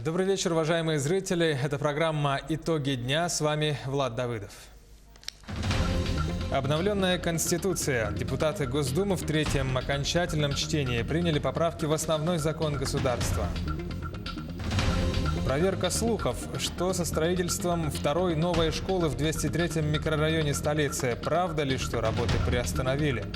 Добрый вечер, уважаемые зрители. Это программа «Итоги дня». С вами Влад Давыдов. Обновленная Конституция. Депутаты Госдумы в третьем окончательном чтении приняли поправки в основной закон государства. Проверка слухов. Что со строительством второй новой школы в 203-м микрорайоне столицы? Правда ли, что работы приостановили?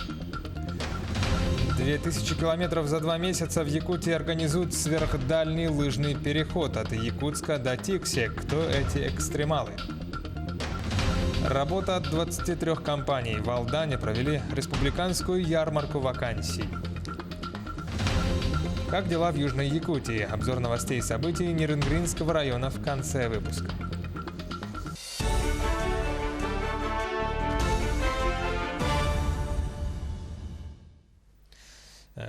2000 километров за 2 месяца в Якутии организуют сверхдальний лыжный переход от Якутска до Тикси. Кто эти экстремалы? Работа от 23 компаний. В Алдане провели республиканскую ярмарку вакансий. Как дела в Южной Якутии? Обзор новостей и событий Нерынгринского района в конце выпуска.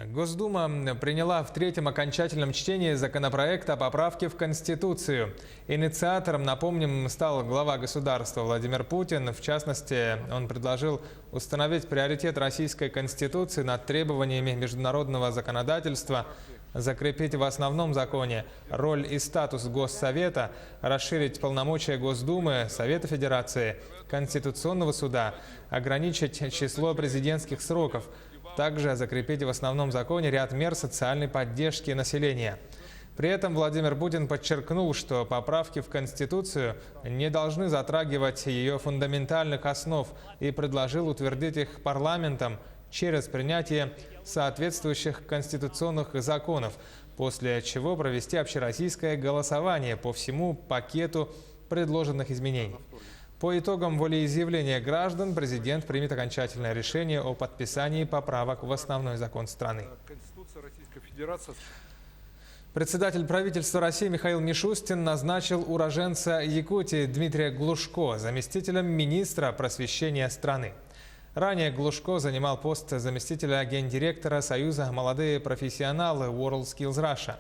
Госдума приняла в третьем окончательном чтении законопроект о поправке в Конституцию. Инициатором, напомним, стал глава государства Владимир Путин. В частности, он предложил установить приоритет Российской Конституции над требованиями международного законодательства, закрепить в основном законе роль и статус Госсовета, расширить полномочия Госдумы, Совета Федерации, Конституционного суда, ограничить число президентских сроков, также закрепить в основном законе ряд мер социальной поддержки населения. При этом Владимир Путин подчеркнул, что поправки в Конституцию не должны затрагивать ее фундаментальных основ и предложил утвердить их парламентом через принятие соответствующих конституционных законов, после чего провести общероссийское голосование по всему пакету предложенных изменений. По итогам волеизъявления граждан президент примет окончательное решение о подписании поправок в основной закон страны. Председатель правительства России Михаил Мишустин назначил уроженца Якутии Дмитрия Глушко заместителем министра просвещения страны. Ранее Глушко занимал пост заместителя гендиректора Союза «Молодые профессионалы» WorldSkills Russia.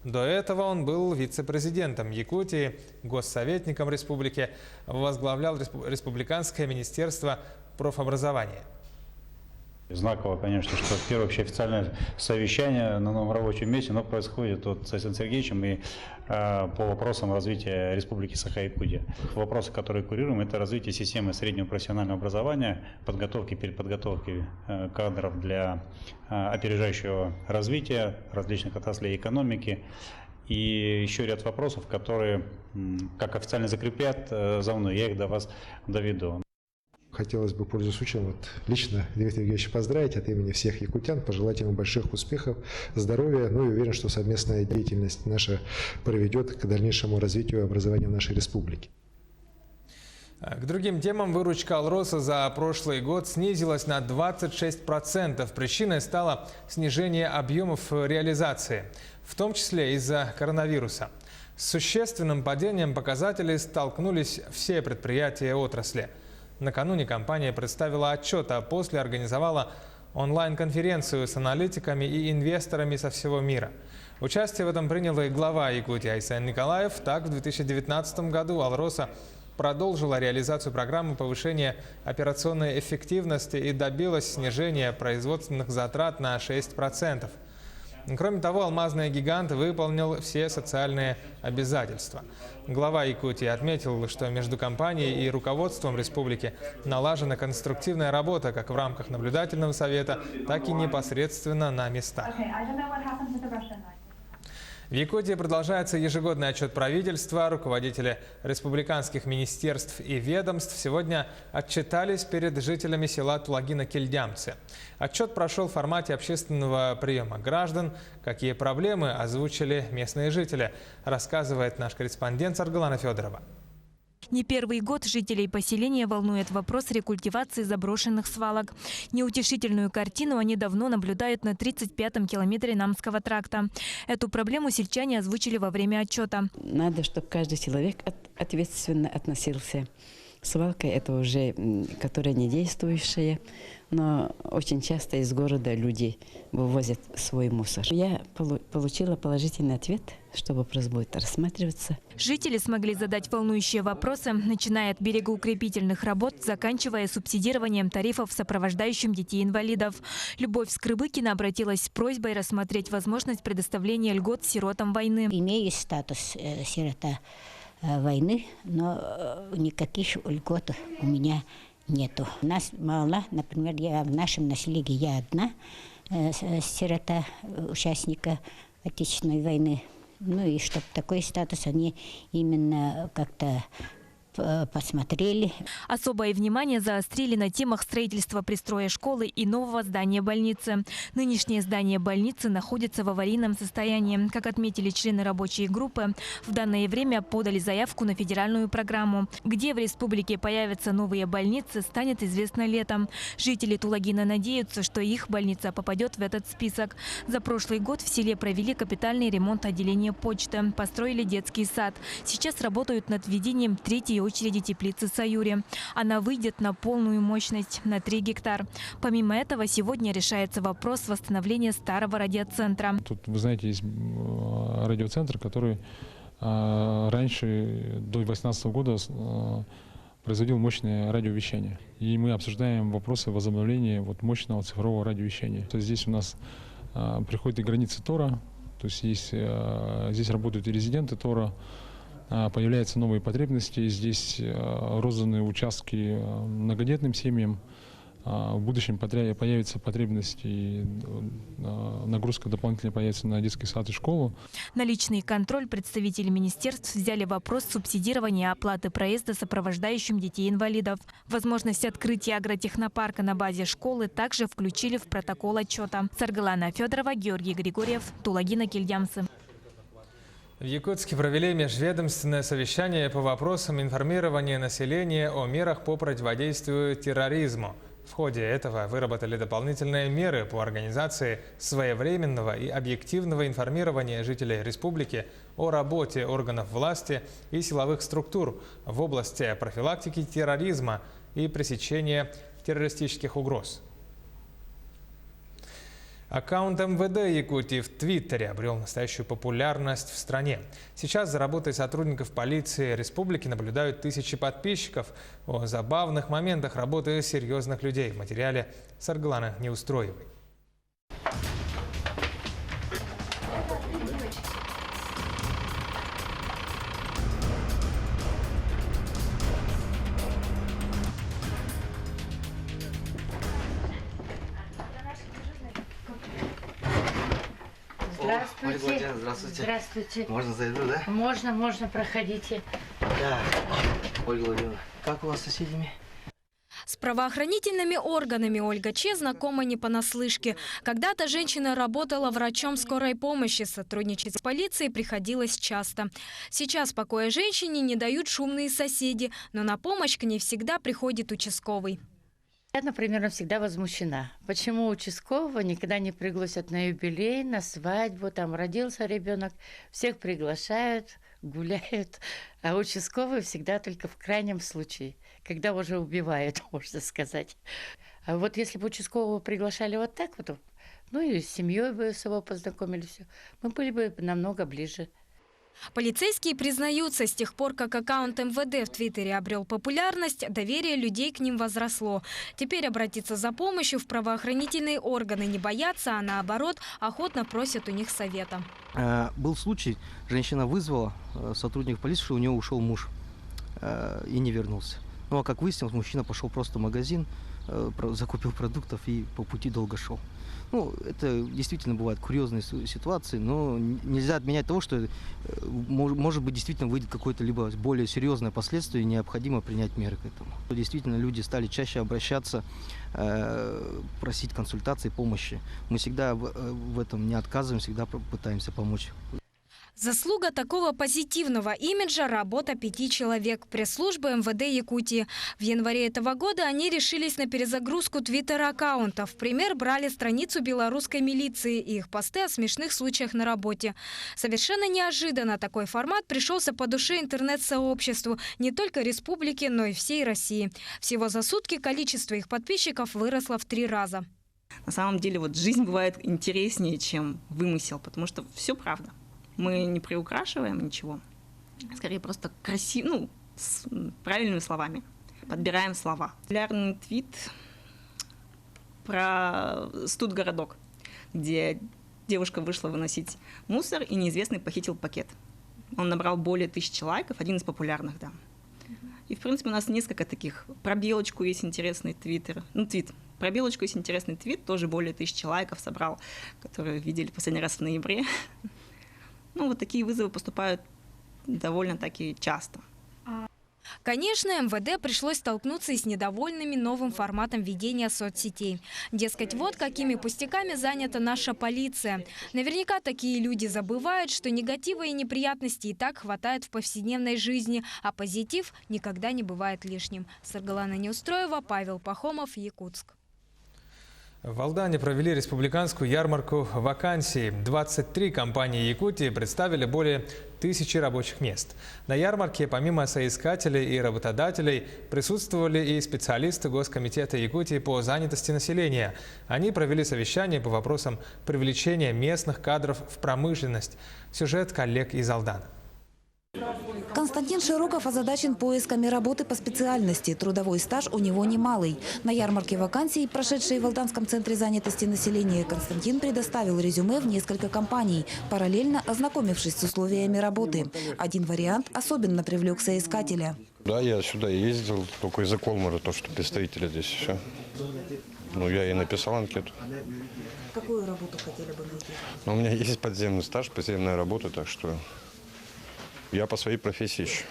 До этого он был вице-президентом Якутии, госсоветником республики, возглавлял Республиканское министерство профобразования. Знаково, конечно, что первое вообще официальное совещание на новом рабочем месте, но происходит вот с Александром Сергеевичем и по вопросам развития Республики Саха-Якутия. Вопросы, которые курируем, это развитие системы среднего профессионального образования, подготовки, переподготовки кадров для опережающего развития различных отраслей экономики. И еще ряд вопросов, которые, как официально закрепят за мной, я их до вас доведу. Хотелось бы, пользуясь случаем, лично Дмитрия Евгеньевича поздравить от имени всех якутян, пожелать ему больших успехов, здоровья, и уверен, что совместная деятельность наша приведет к дальнейшему развитию образования в нашей республике. К другим темам. Выручка Алроса за прошлый год снизилась на 26%. Причиной стало снижение объемов реализации, в том числе из-за коронавируса. С существенным падением показателей столкнулись все предприятия отрасли. Накануне компания представила отчет, а после организовала онлайн-конференцию с аналитиками и инвесторами со всего мира. Участие в этом принял и глава Якутии Айсен Николаев. Так, в 2019 году Алроса продолжила реализацию программы повышения операционной эффективности и добилась снижения производственных затрат на 6%. Кроме того, алмазный гигант выполнил все социальные обязательства. Глава Якутии отметил, что между компанией и руководством республики налажена конструктивная работа как в рамках наблюдательного совета, так и непосредственно на местах. В Якутии продолжается ежегодный отчет правительства. Руководители республиканских министерств и ведомств сегодня отчитались перед жителями села Тулагина-Кельдямцы. Отчет прошел в формате общественного приема граждан. Какие проблемы озвучили местные жители, рассказывает наш корреспондент Саргалана Федорова. Не первый год жителей поселения волнует вопрос рекультивации заброшенных свалок. Неутешительную картину они давно наблюдают на 35-м километре Намского тракта. Эту проблему сельчане озвучили во время отчета. Надо, чтобы каждый человек ответственно относился Свалка – это уже, которая не действующая, но очень часто из города люди вывозят свой мусор. Я получила положительный ответ, что вопрос будет рассматриваться. Жители смогли задать волнующие вопросы, начиная от берегоукрепительных работ, заканчивая субсидированием тарифов, сопровождающим детей-инвалидов. Любовь Скрыбыкина обратилась с просьбой рассмотреть возможность предоставления льгот сиротам войны. Имею статус сирота войны, но никаких льгот у меня нету. У нас мало, например, в нашем населении я одна сирота, участника Отечественной войны. Ну и чтобы такой статус они именно как-то посмотрели. Особое внимание заострили на темах строительства пристроя школы и нового здания больницы. Нынешнее здание больницы находится в аварийном состоянии. Как отметили члены рабочей группы, в данное время подали заявку на федеральную программу. Где в республике появятся новые больницы, станет известно летом. Жители Тулагина надеются, что их больница попадет в этот список. За прошлый год в селе провели капитальный ремонт отделения почты, построили детский сад. Сейчас работают над введением третьей очереди теплицы «Саюри». Она выйдет на полную мощность на 3 гектара. Помимо этого, сегодня решается вопрос восстановления старого радиоцентра. Тут, вы знаете, есть радиоцентр, который раньше, до 2018 года, производил мощное радиовещание. И мы обсуждаем вопросы возобновления мощного цифрового радиовещания. То есть здесь у нас приходят и границы ТОРа, то есть здесь работают и резиденты ТОРа. Появляются новые потребности, здесь розданы участки многодетным семьям. В будущем появится потребность и нагрузка дополнительно появится на детский сад и школу. На личный контроль представители министерств взяли вопрос субсидирования оплаты проезда сопровождающим детей-инвалидов. Возможность открытия агротехнопарка на базе школы также включили в протокол отчета. Саргалана Федорова, Георгий Григорьев, Тулагина, Кильдямсы. В Якутске провели межведомственное совещание по вопросам информирования населения о мерах по противодействию терроризму. В ходе этого выработали дополнительные меры по организации своевременного и объективного информирования жителей республики о работе органов власти и силовых структур в области профилактики терроризма и пресечения террористических угроз. Аккаунт МВД Якутии в Твиттере обрел настоящую популярность в стране. Сейчас за работой сотрудников полиции республики наблюдают тысячи подписчиков. О забавных моментах работы серьезных людей в материале Саргаланы Неустроевой. Здравствуйте. Здравствуйте. Здравствуйте. Можно зайду, да? Можно, проходите. Да. Ольга Владимировна, как у вас с соседями? С правоохранительными органами Ольга Че знакома не понаслышке. Когда-то женщина работала врачом скорой помощи, сотрудничать с полицией приходилось часто. Сейчас покоя женщине не дают шумные соседи, но на помощь к ней всегда приходит участковый. Я, например, всегда возмущена. Почему участкового никогда не пригласят на юбилей, на свадьбу, там родился ребенок, всех приглашают, гуляют, а участковый всегда только в крайнем случае, когда уже убивают, можно сказать. А вот если бы участкового приглашали вот так вот, ну и с семьей бы с его познакомили, все, мы были бы намного ближе. Полицейские признаются, с тех пор, как аккаунт МВД в Твиттере обрел популярность, доверие людей к ним возросло. Теперь обратиться за помощью в правоохранительные органы не боятся, а наоборот, охотно просят у них совета. Был случай, женщина вызвала сотрудников полиции, что у нее ушел муж и не вернулся. Ну а как выяснилось, мужчина пошел просто в магазин, закупил продуктов и по пути долго шел. Ну, это действительно бывают курьезные ситуации, но нельзя отменять того, что, может быть, действительно выйдет какое-то либо более серьезное последствие, и необходимо принять меры к этому. Действительно, люди стали чаще обращаться, просить консультации, помощи. Мы всегда в этом не отказываем, всегда пытаемся помочь. Заслуга такого позитивного имиджа – работа 5 человек пресс-службы МВД Якутии. В январе этого года они решились на перезагрузку твиттер-аккаунтов. В пример брали страницу белорусской милиции и их посты о смешных случаях на работе. Совершенно неожиданно такой формат пришелся по душе интернет-сообществу не только республики, но и всей России. Всего за сутки количество их подписчиков выросло в 3 раза. На самом деле вот жизнь бывает интереснее, чем вымысел, потому что все правда. Мы не приукрашиваем ничего, скорее просто красиво, с правильными словами. Подбираем слова. Популярный твит про студгородок, где девушка вышла выносить мусор, и неизвестный похитил пакет. Он набрал более 1000 лайков, один из популярных, да. И, в принципе, у нас несколько таких. Про белочку есть интересный твит. Про белочку есть интересный твит, тоже более 1000 лайков собрал, которые видели последний раз в ноябре. Вот такие вызовы поступают довольно-таки часто. Конечно, МВД пришлось столкнуться и с недовольными новым форматом ведения соцсетей. Дескать, вот какими пустяками занята наша полиция. Наверняка такие люди забывают, что негатива и неприятностей и так хватает в повседневной жизни, а позитив никогда не бывает лишним. Саргалана Неустроева, Павел Пахомов, Якутск. В Алдане провели республиканскую ярмарку вакансий. 23 компании Якутии представили более 1000 рабочих мест. На ярмарке помимо соискателей и работодателей присутствовали и специалисты Госкомитета Якутии по занятости населения. Они провели совещание по вопросам привлечения местных кадров в промышленность. Сюжет коллег из Алдана. Константин Широков озадачен поисками работы по специальности. Трудовой стаж у него немалый. На ярмарке вакансий, прошедшей в Алданском центре занятости населения, Константин предоставил резюме в несколько компаний, параллельно ознакомившись с условиями работы. Один вариант особенно привлек соискателя. Да, я сюда ездил, только из-за Колмара, то, что представители здесь все. Я и написал анкету. Какую работу хотели бы найти? У меня есть подземный стаж, подземная работа, так что... Я по своей профессии ищу.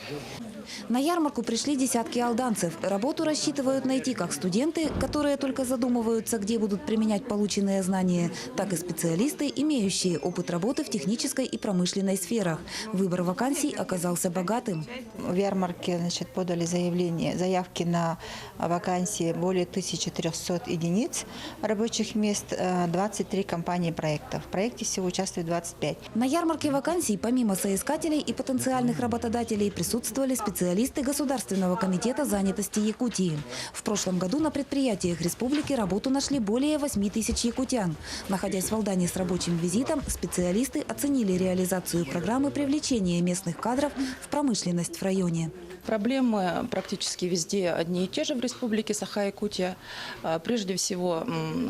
На ярмарку пришли десятки алданцев. Работу рассчитывают найти как студенты, которые только задумываются, где будут применять полученные знания, так и специалисты, имеющие опыт работы в технической и промышленной сферах. Выбор вакансий оказался богатым. В ярмарке подали заявки на вакансии более 1300 единиц рабочих мест, 23 компании проектов. В проекте всего участвует 25. На ярмарке вакансий помимо соискателей и потенциальных работодателей присутствовали специалисты Государственного комитета занятости Якутии. В прошлом году на предприятиях республики работу нашли более 8000 якутян. Находясь в Алдане с рабочим визитом, специалисты оценили реализацию программы привлечения местных кадров в промышленность в районе. Проблемы практически везде одни и те же в республике Саха-Якутия. Прежде всего,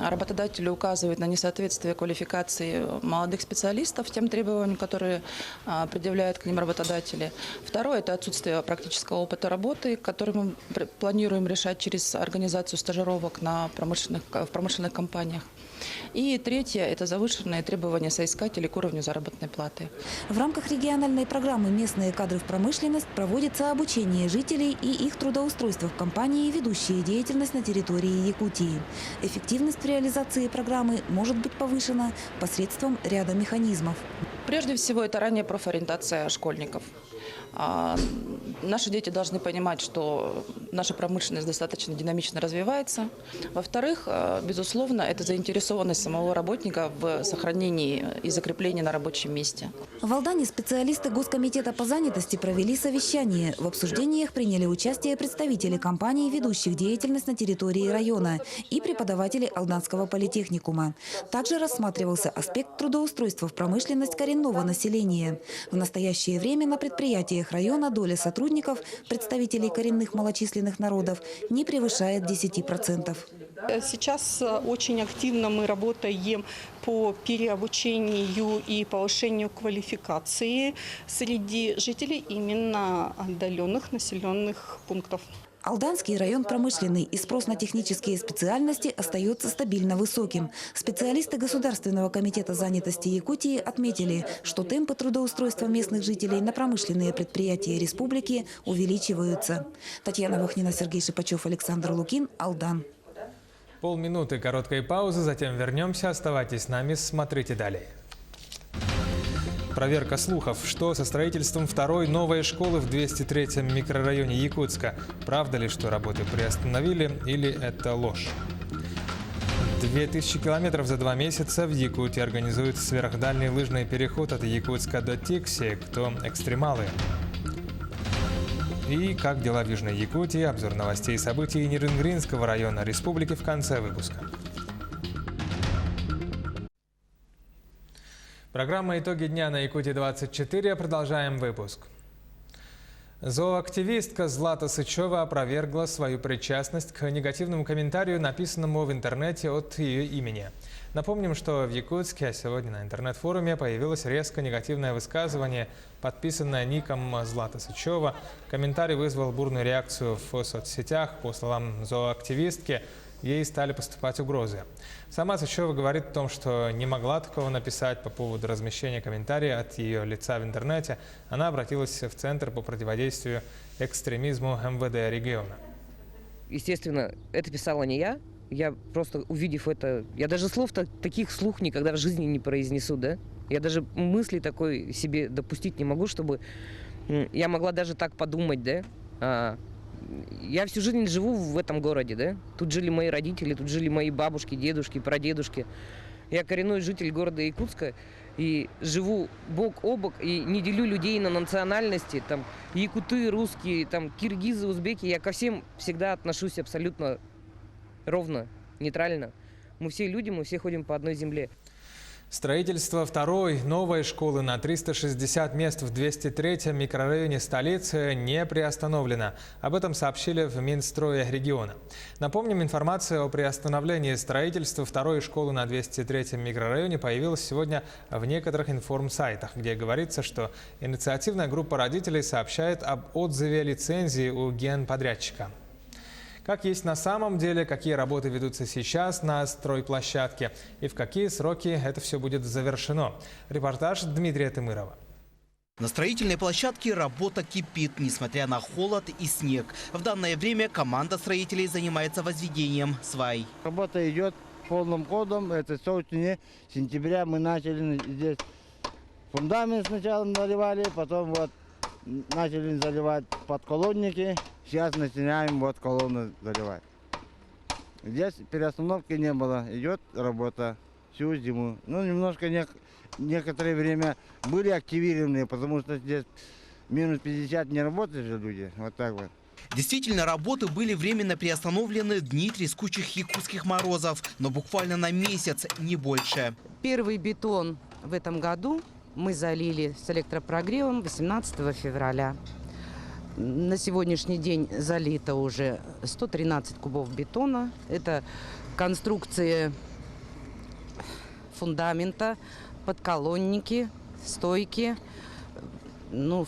работодатели указывают на несоответствие квалификации молодых специалистов тем требованиям, которые предъявляют к ним работодатели. Второе – это отсутствие практического опыта работы, который мы планируем решать через организацию стажировок в промышленных компаниях. И третье – это завышенные требования соискателей к уровню заработной платы. В рамках региональной программы «Местные кадры в промышленность» проводится обучение жителей и их трудоустройство в компании, ведущие деятельность на территории Якутии. Эффективность в реализации программы может быть повышена посредством ряда механизмов. Прежде всего, это ранняя профориентация школьников. Наши дети должны понимать, что наша промышленность достаточно динамично развивается. Во-вторых, безусловно, это заинтересованность самого работника в сохранении и закреплении на рабочем месте. В Алдане специалисты Госкомитета по занятости провели совещание. В обсуждениях приняли участие представители компаний, ведущих деятельность на территории района, и преподаватели Алданского политехникума. Также рассматривался аспект трудоустройства в промышленность коренного населения. В настоящее время на предприятиях района доля сотрудников, представителей коренных малочисленных народов, не превышает 10%. Сейчас очень активно мы работаем по переобучению и повышению квалификации среди жителей именно отдаленных населенных пунктов. Алданский район промышленный, и спрос на технические специальности остается стабильно высоким. Специалисты Государственного комитета занятости Якутии отметили, что темпы трудоустройства местных жителей на промышленные предприятия республики увеличиваются. Татьяна Вахнина, Сергей Шипачев, Александр Лукин, Алдан. Полминуты короткой паузы, затем вернемся. Оставайтесь с нами, смотрите далее. Проверка слухов. Что со строительством второй новой школы в 203-м микрорайоне Якутска? Правда ли, что работы приостановили, или это ложь? 2000 километров за 2 месяца в Якутии организуют сверхдальний лыжный переход от Якутска до Тикси. Кто экстремалы? И как дела в Южной Якутии? Обзор новостей и событий Нерюнгринского района республики в конце выпуска. Программа «Итоги дня» на Якутии-24. Продолжаем выпуск. Зооактивистка Злата Сычева опровергла свою причастность к негативному комментарию, написанному в интернете от ее имени. Напомним, что в Якутске сегодня на интернет-форуме появилось резко негативное высказывание, подписанное ником Злата Сычева. Комментарий вызвал бурную реакцию в соцсетях. По словам зооактивистки, ей стали поступать угрозы. Сама Сычева говорит о том, что не могла такого написать по поводу размещения комментария от ее лица в интернете. Она обратилась в Центр по противодействию экстремизму МВД региона. Естественно, это писала не я. Я просто, увидев это, я даже слов таких вслух никогда в жизни не произнесу, да? Я даже мысли такой себе допустить не могу, чтобы я могла даже так подумать, да? Я всю жизнь живу в этом городе, да? Тут жили мои родители, тут жили мои бабушки, дедушки, прадедушки. Я коренной житель города Якутска и живу бок о бок и не делю людей на национальности, там, якуты, русские, там, киргизы, узбеки. Я ко всем всегда отношусь абсолютно ровно, нейтрально. Мы все люди, мы все ходим по одной земле. Строительство второй новой школы на 360 мест в 203-м микрорайоне столицы не приостановлено. Об этом сообщили в Минстрое региона. Напомним, информация о приостановлении строительства второй школы на 203-м микрорайоне появилась сегодня в некоторых информсайтах, где говорится, что инициативная группа родителей сообщает об отзыве лицензии у генподрядчика. Как есть на самом деле, какие работы ведутся сейчас на стройплощадке и в какие сроки это все будет завершено. Репортаж Дмитрия Тымырова. На строительной площадке работа кипит, несмотря на холод и снег. В данное время команда строителей занимается возведением свай. Работа идет полным ходом. Это с осени, сентября мы начали здесь фундамент сначала наливали, потом вот начали заливать подколодники. Сейчас начинаем вот колонны заливать. Здесь переостановки не было. Идет работа всю зиму. Ну, немножко некоторое время были активированы, потому что здесь минус 50 не работают же люди. Вот так вот. Действительно, работы были временно приостановлены в дни трескучих якутских морозов, но буквально на месяц, не больше. Первый бетон в этом году мы залили с электропрогревом 18 февраля. На сегодняшний день залито уже 113 кубов бетона. Это конструкции фундамента, подколонники, стойки,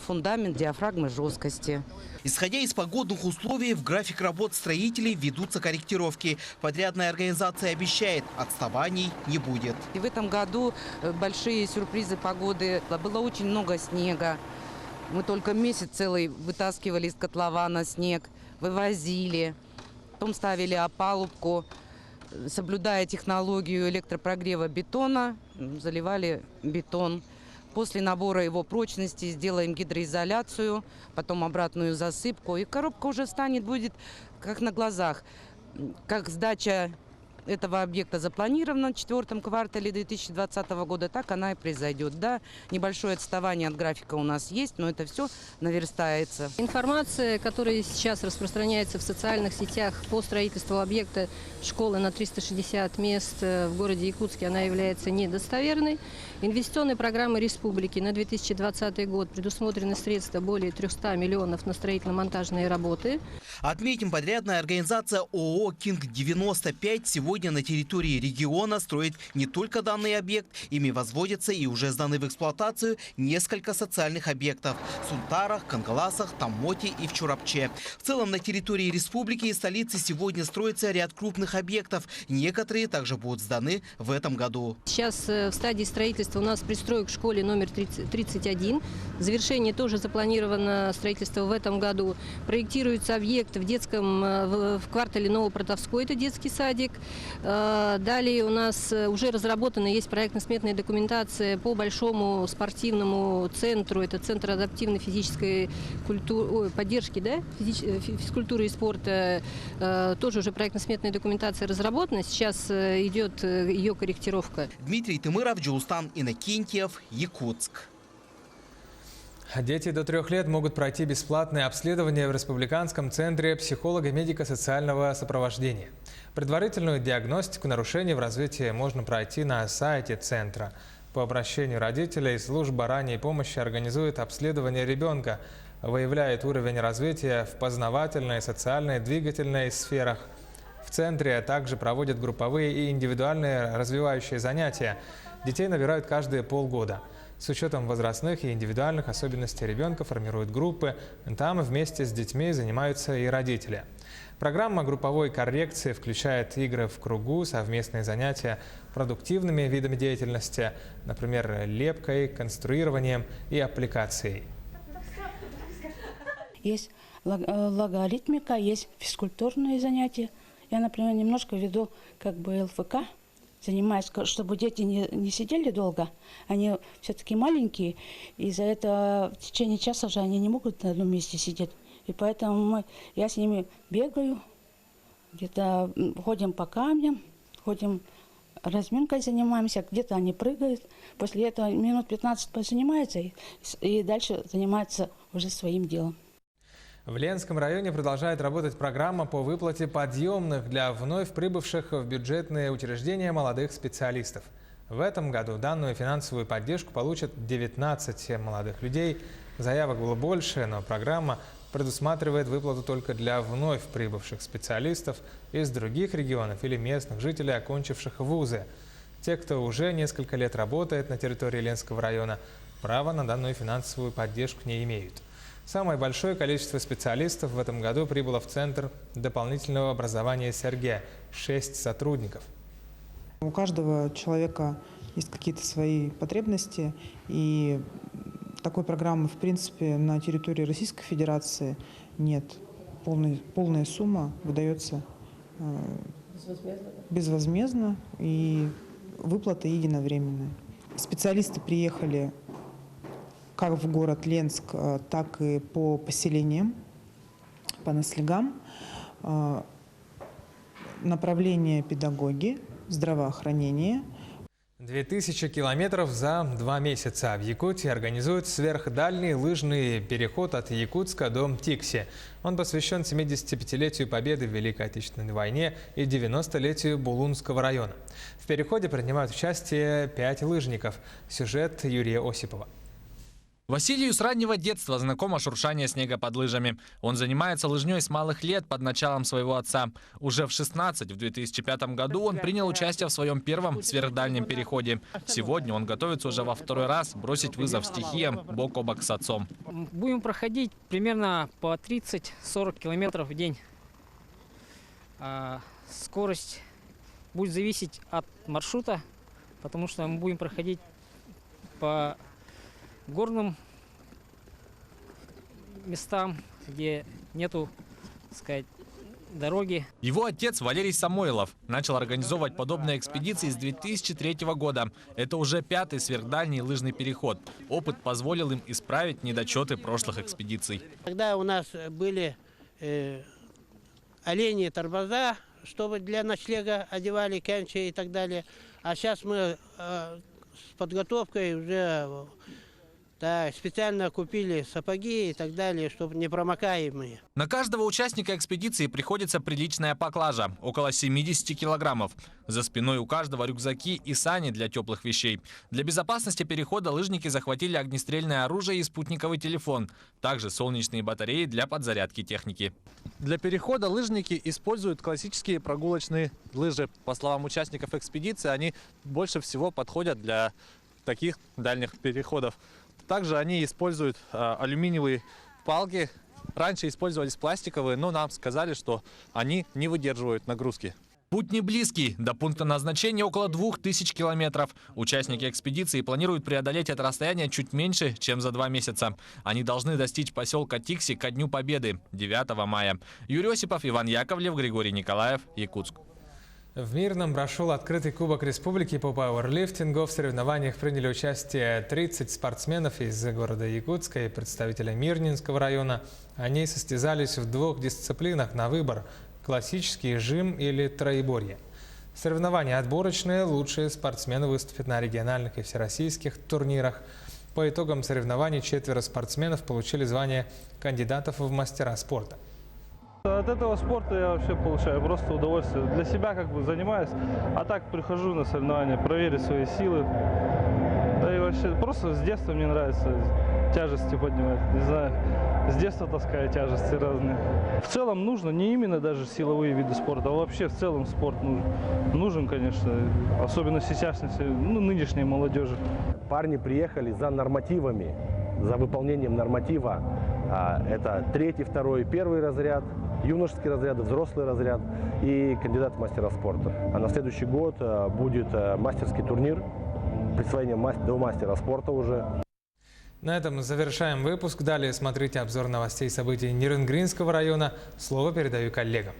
фундамент, диафрагмы жесткости. Исходя из погодных условий, в график работ строителей ведутся корректировки. Подрядная организация обещает, отставаний не будет. И в этом году большие сюрпризы погоды. Было очень много снега. Мы только месяц целый вытаскивали из котлована снег, вывозили, потом ставили опалубку, соблюдая технологию электропрогрева бетона, заливали бетон. После набора его прочности сделаем гидроизоляцию, потом обратную засыпку, и коробка уже будет как на глазах. Как сдача этого объекта запланирована в 4 квартале 2020 года, так она и произойдет. Да, небольшое отставание от графика у нас есть, но это все наверстается. Информация, которая сейчас распространяется в социальных сетях по строительству объекта школы на 360 мест в городе Якутске, она является недостоверной. Инвестиционной программой республики на 2020 год предусмотрены средства более 300 миллионов на строительно-монтажные работы. Отметим, подрядная организация ООО «Кинг-95» сегодня на территории региона строит не только данный объект, ими возводятся и уже сданы в эксплуатацию несколько социальных объектов – в Сунтарах, Кангаласах, Тамоте и в Чурапче. В целом на территории республики и столицы сегодня строится ряд крупных объектов. Некоторые также будут сданы в этом году. Сейчас в стадии строительства строительства у нас пристроек в школе номер 31. Завершение тоже запланировано строительство в этом году. Проектируется объект в квартале Новопротовской, это детский садик. Далее у нас уже разработана есть проектно-сметная документация по большому спортивному центру. Это Центр адаптивной физической поддержки, да? Физкультуры и спорта. Тоже уже проектно-сметная документация разработана. Сейчас идет ее корректировка. Дмитрий Тимыров, Джоустан Иннокентьев, Якутск. Дети до 3 лет могут пройти бесплатное обследование в Республиканском центре психолого-медико-социального сопровождения. Предварительную диагностику нарушений в развитии можно пройти на сайте центра. По обращению родителей служба ранней помощи организует обследование ребенка, выявляет уровень развития в познавательной, социальной, двигательной сферах. В центре также проводят групповые и индивидуальные развивающие занятия. Детей набирают каждые полгода. С учетом возрастных и индивидуальных особенностей ребенка формируют группы. Там вместе с детьми занимаются и родители. Программа групповой коррекции включает игры в кругу, совместные занятия продуктивными видами деятельности, например, лепкой, конструированием и аппликацией. Есть логоритмика, есть физкультурные занятия. Я, например, немножко веду ЛФК. Занимаюсь, чтобы дети не сидели долго. Они все-таки маленькие, и за это в течение часа же они не могут на одном месте сидеть. И поэтому я с ними бегаю, где-то ходим по камням, ходим разминкой занимаемся, где-то они прыгают. После этого минут 15 позанимаются и дальше занимаются уже своим делом. В Ленском районе продолжает работать программа по выплате подъемных для вновь прибывших в бюджетные учреждения молодых специалистов. В этом году данную финансовую поддержку получат 19 молодых людей. Заявок было больше, но программа предусматривает выплату только для вновь прибывших специалистов из других регионов или местных жителей, окончивших вузы. Те, кто уже несколько лет работает на территории Ленского района, права на данную финансовую поддержку не имеют. Самое большое количество специалистов в этом году прибыло в Центр дополнительного образования Сергея – 6 сотрудников. У каждого человека есть какие-то свои потребности, и такой программы, в принципе, на территории Российской Федерации нет. Полная сумма выдается безвозмездно, и выплаты единовременные. Специалисты приехали как в город Ленск, так и по поселениям, по наследям. Направление педагоги, здравоохранение. 2000 километров за 2 месяца. В Якутии организуют сверхдальний лыжный переход от Якутска до Тикси. Он посвящен 75-летию победы в Великой Отечественной войне и 90-летию Булунского района. В переходе принимают участие 5 лыжников. Сюжет Юрия Осипова. Василию с раннего детства знакомо шуршание снега под лыжами. Он занимается лыжней с малых лет под началом своего отца. Уже в 16, в 2005 году, он принял участие в своем первом сверхдальнем переходе. Сегодня он готовится уже во 2-й раз бросить вызов стихиям бок о бок с отцом. Будем проходить примерно по 30-40 километров в день. Скорость будет зависеть от маршрута, потому что мы будем проходить по горным местам, где нету, так сказать, дороги. Его отец Валерий Самойлов начал организовывать подобные экспедиции с 2003 года. Это уже 5-й сверхдальний лыжный переход. Опыт позволил им исправить недочеты прошлых экспедиций. Тогда у нас были олени, тормоза, чтобы для ночлега одевали, кенчи и так далее. А сейчас мы с подготовкой уже специально купили сапоги и так далее, чтобы непромокаемые. На каждого участника экспедиции приходится приличная поклажа – около 70 килограммов. За спиной у каждого рюкзаки и сани для теплых вещей. Для безопасности перехода лыжники захватили огнестрельное оружие и спутниковый телефон. Также солнечные батареи для подзарядки техники. Для перехода лыжники используют классические прогулочные лыжи. По словам участников экспедиции, они больше всего подходят для таких дальних переходов. Также они используют алюминиевые палки. Раньше использовались пластиковые, но нам сказали, что они не выдерживают нагрузки. Путь не близкий. До пункта назначения около 2000 километров. Участники экспедиции планируют преодолеть это расстояние чуть меньше, чем за 2 месяца. Они должны достичь поселка Тикси ко Дню Победы 9 мая. Юрий Осипов, Иван Яковлев, Григорий Николаев, Якутск. В Мирном прошел открытый Кубок Республики по пауэрлифтингу. В соревнованиях приняли участие 30 спортсменов из города Якутска и представителей Мирнинского района. Они состязались в 2 дисциплинах на выбор – классический жим или троеборье. Соревнования отборочные, лучшие спортсмены выступят на региональных и всероссийских турнирах. По итогам соревнований 4 спортсменов получили звание кандидатов в мастера спорта. От этого спорта я вообще получаю просто удовольствие. Для себя как бы занимаюсь, а так прихожу на соревнования, проверить свои силы. Да и вообще просто с детства мне нравится тяжести поднимать, не знаю. С детства таскаю тяжести разные. В целом нужно не именно даже силовые виды спорта, а вообще в целом спорт нужен, конечно, особенно сейчас, нынешней молодежи. Парни приехали за нормативами, за выполнением норматива. Это 3-й, 2-й, 1-й разряд, юношеский разряд, взрослый разряд и кандидат в мастера спорта. А на следующий год будет мастерский турнир, присвоение до мастера спорта уже. На этом завершаем выпуск. Далее смотрите обзор новостей и событий Ниренгринского района. Слово передаю коллегам.